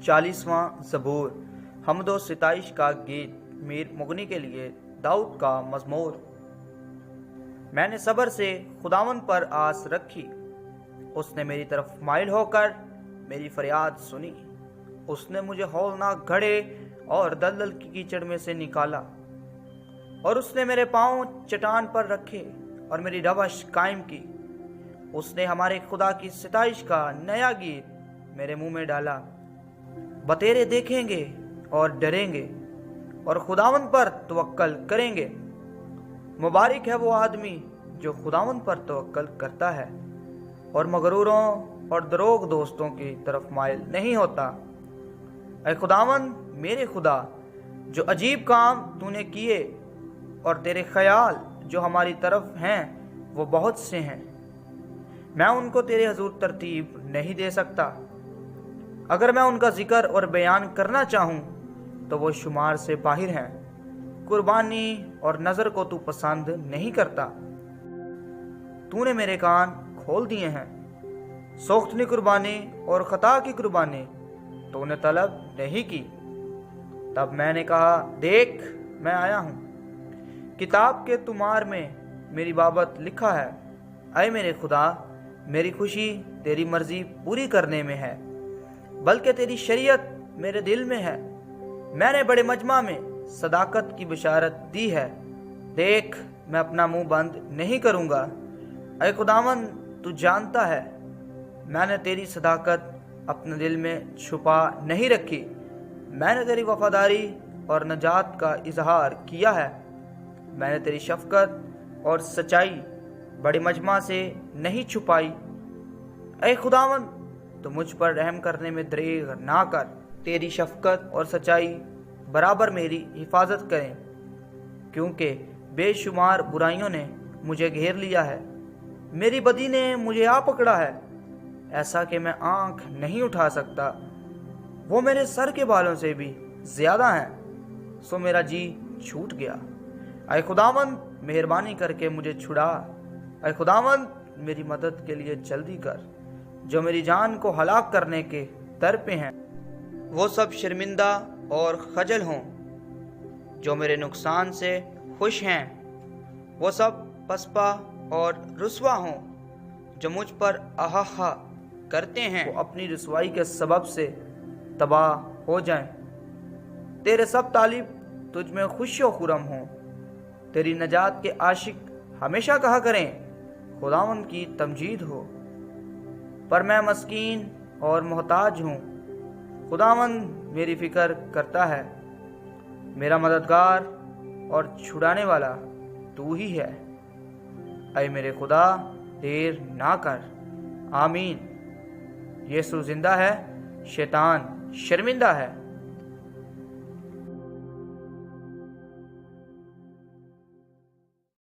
40वां ज़बूर। हम्द व सिताइश का गीत मीर मुगनी के लिए दाऊद का मज़मूर। मैंने सब्र से खुदावन पर आस रखी, उसने मेरी तरफ माइल होकर मेरी फरियाद सुनी। उसने मुझे हौलनाक घड़े और दलदल की कीचड़ में से निकाला, और उसने मेरे पांव चट्टान पर रखे और मेरी रवश कायम की। उसने हमारे खुदा की सिताइश का नया गीत मेरे मुंह में डाला। बतेरे देखेंगे और डरेंगे और खुदावन पर तवक्कल करेंगे। मुबारक है वो आदमी जो खुदावन पर तवक्कल करता है और मगरूरों और दरोग दोस्तों की तरफ माइल नहीं होता। ऐ खुदावन मेरे खुदा, जो अजीब काम तूने किए और तेरे ख्याल जो हमारी तरफ हैं वो बहुत से हैं। मैं उनको तेरे हजूर तरतीब नहीं दे सकता। अगर मैं उनका जिक्र और बयान करना चाहूँ तो वो शुमार से बाहर हैं। कुर्बानी और नज़र को तू पसंद नहीं करता। तूने मेरे कान खोल दिए हैं। सोख्तनी कुर्बानी और खता की कुर्बानी तूने तलब नहीं की। तब मैंने कहा, देख मैं आया हूँ, किताब के तुमार में मेरी बाबत लिखा है। ऐ मेरे खुदा, मेरी खुशी तेरी मर्जी पूरी करने में है, बल्कि तेरी शरीयत मेरे दिल में है। मैंने बड़े मजमा में सदाकत की बिशारत दी है। देख मैं अपना मुंह बंद नहीं करूँगा। ऐ खुदावन, तू जानता है मैंने तेरी सदाकत अपने दिल में छुपा नहीं रखी। मैंने तेरी वफादारी और नजात का इजहार किया है। मैंने तेरी शफकत और सच्चाई बड़े मजमा से नहीं छुपाई। ऐ खुदावन, तो मुझ पर रहम करने में दरेग ना कर। तेरी शफकत और सच्चाई बराबर मेरी हिफाजत करें, क्योंकि बेशुमार बुराइयों ने मुझे घेर लिया है। मेरी बदी ने मुझे आ पकड़ा है, ऐसा कि मैं आंख नहीं उठा सकता। वो मेरे सर के बालों से भी ज्यादा हैं, सो मेरा जी छूट गया। ऐ खुदावन, मेहरबानी करके मुझे छुड़ा। ऐ खुदावन, मेरी मदद के लिए जल्दी कर, जो मेरी जान को हलाक करने के दर पे हैं। वो सब शर्मिंदा और खजल हों जो मेरे नुकसान से खुश हैं। वो सब पसपा और रुसवा हों जो मुझ पर आहा करते हैं। वो अपनी रुसवाई के सबब से तबाह हो जाएं। तेरे सब तालिब तुझ में खुशियो खुरम हों। तेरी नजात के आशिक हमेशा कहा करें, खुदावन की तमजीद हो। पर मैं मस्कीन और मोहताज हूँ। खुदावन मेरी फिक्र करता है। मेरा मददगार और छुड़ाने वाला तू ही है। ऐ मेरे खुदा, देर ना कर। आमीन। यीशु जिंदा है, शैतान शर्मिंदा है।